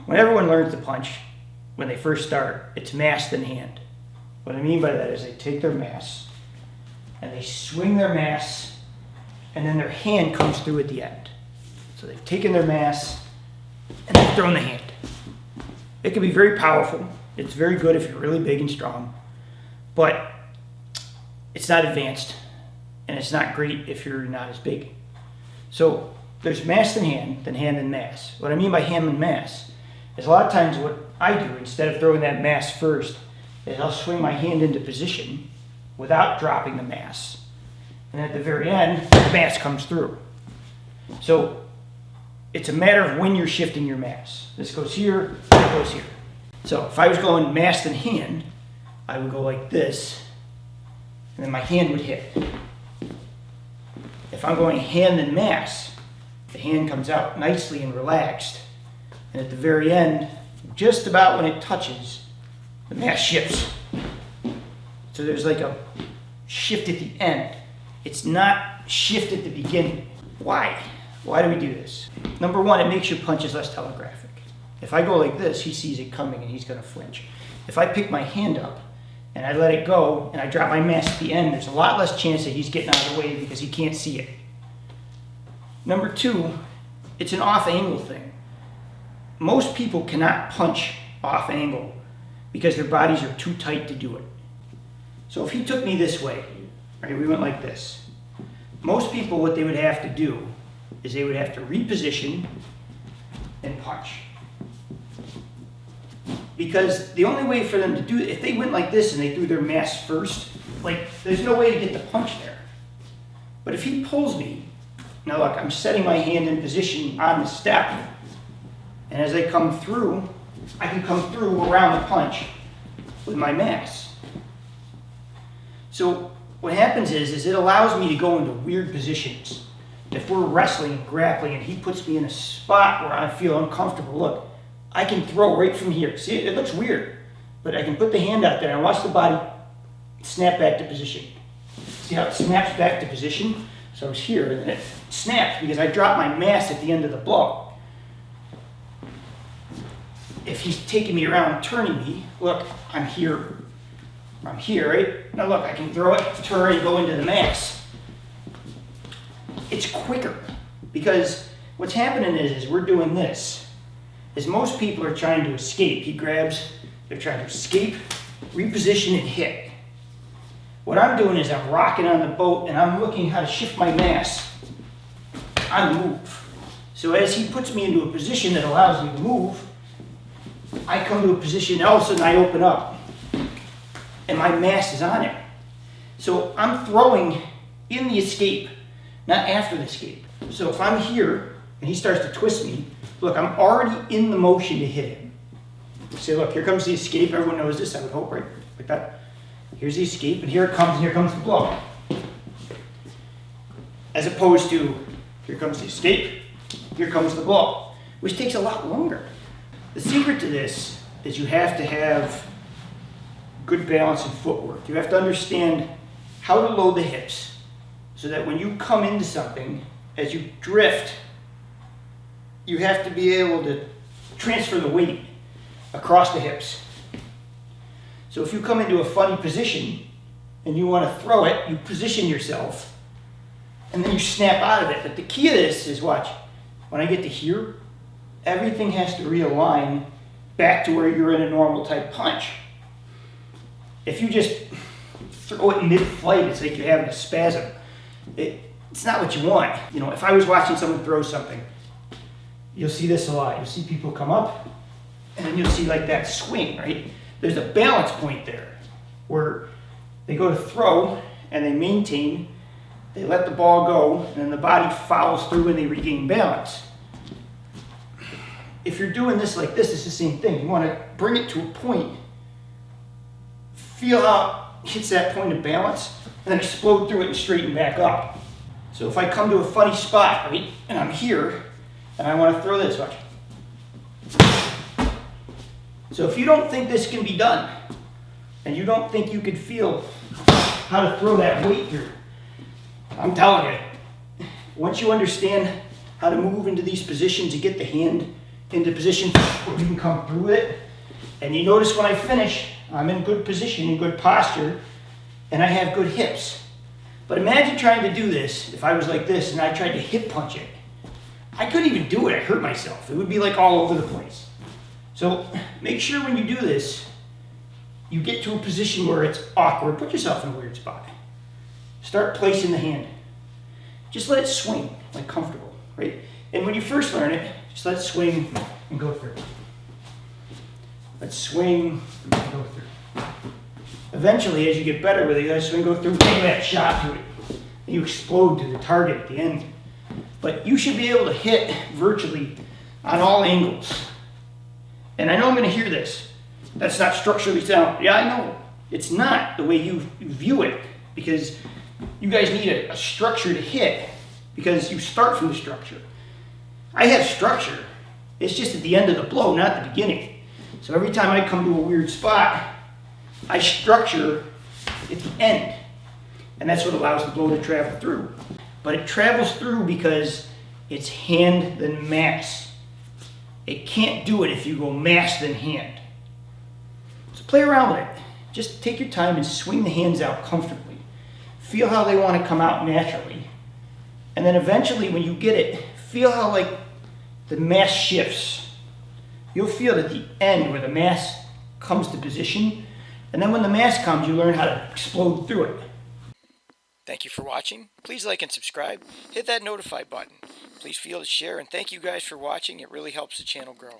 when everyone learns to punch, when they first start, it's mass than hand. What I mean by that is they take their mass and they swing their mass, and then their hand comes through at the end. So they've taken their mass and they've thrown the hand. It can be very powerful. It's very good if you're really big and strong, but it's not advanced, and it's not great if you're not as big. So there's mass than hand and mass. What I mean by hand and mass is a lot of times what I do, instead of throwing that mass first, is I'll swing my hand into position without dropping the mass. And at the very end, the mass comes through. So it's a matter of when you're shifting your mass. This goes here, that goes here. So if I was going mass than hand, I would go like this, and then my hand would hit. If I'm going hand than mass, the hand comes out nicely and relaxed. And at the very end, just about when it touches, the mass shifts. So there's like a shift at the end. It's not shift at the beginning. Why? Why do we do this? Number one, it makes your punches less telegraphic. If I go like this, he sees it coming and he's going to flinch. If I pick my hand up and I let it go and I drop my mass at the end, there's a lot less chance that he's getting out of the way because he can't see it. Number two, it's an off-angle thing. Most people cannot punch off-angle because their bodies are too tight to do it. So if he took me this way, right, we went like this. Most people, what they would have to do is they would have to reposition and punch. Because the only way for them to do it, if they went like this and they threw their mass first, like there's no way to get the punch there. But if he pulls me, now look, I'm setting my hand in position on the step, and as I come through, I can come through around the punch with my mass. So what happens is it allows me to go into weird positions. If we're wrestling and grappling and he puts me in a spot where I feel uncomfortable, look, I can throw right from here. See, it looks weird, but I can put the hand out there and watch the body snap back to position. See how it snaps back to position? So I was here and then it snaps because I dropped my mass at the end of the blow. If he's taking me around and turning me, look, I'm here, right? Now look, I can throw it, turn, and go into the mass. It's quicker because what's happening is we're doing this. Is most people are trying to escape. They're trying to escape, reposition, and hit. What I'm doing is I'm rocking on the boat and I'm looking how to shift my mass on the move. So as he puts me into a position that allows me to move, I come to a position, all of a sudden I open up and my mass is on it. So I'm throwing in the escape, not after the escape. So if I'm here and he starts to twist me, look, I'm already in the motion to hit him. Say, look, here comes the escape. Everyone knows this, I would hope, right? Like that. Here's the escape, and here it comes, and here comes the blow. As opposed to, here comes the escape, here comes the blow, which takes a lot longer. The secret to this is you have to have good balance and footwork. You have to understand how to load the hips so that when you come into something, as you drift, you have to be able to transfer the weight across the hips. So if you come into a funny position and you want to throw it, you position yourself and then you snap out of it. But the key to this is, watch, when I get to here, everything has to realign back to where you're in a normal type punch. If you just throw it mid-flight, it's like you're having a spasm. It's not what you want. You know, if I was watching someone throw something, you'll see this a lot. You'll see people come up, and then you'll see like that swing, right? There's a balance point there where they go to throw, and they maintain, they let the ball go, and then the body follows through and they regain balance. If you're doing this like this, it's the same thing. You want to bring it to a point, feel how it hits that point of balance, and then explode through it and straighten back up. So if I come to a funny spot, right, and I'm here, and I want to throw this, watch. So if you don't think this can be done, and you don't think you could feel how to throw that weight here, I'm telling you, once you understand how to move into these positions to get the hand into position where you can come through with it. And you notice when I finish, I'm in good position, in good posture, and I have good hips. But imagine trying to do this if I was like this and I tried to hip punch it. I couldn't even do it, I hurt myself. It would be like all over the place. So make sure when you do this, you get to a position where it's awkward. Put yourself in a weird spot. Start placing the hand. Just let it swing, like comfortable, right? And when you first learn it, just let it swing and go through. Let's swing and go through. Eventually, as you get better with it, you let it swing, go through, take that shot to it. And you explode to the target at the end. But you should be able to hit virtually on all angles. And I know I'm going to hear this. That's not structurally sound. Yeah, I know. It's not the way you view it, because you guys need a structure to hit, because you start from the structure. I have structure. It's just at the end of the blow, not the beginning. So every time I come to a weird spot, I structure at the end. And that's what allows the blow to travel through. But it travels through because it's hand then mass. It can't do it if you go mass then hand. So play around with it. Just take your time and swing the hands out comfortably. Feel how they want to come out naturally. And then eventually when you get it, feel how like the mass shifts. You'll feel at the end where the mass comes to position. And then when the mass comes, you learn how to explode through it. Thank you for watching. Please like and subscribe. Hit that notify button. Please feel to share, and thank you guys for watching. It really helps the channel grow.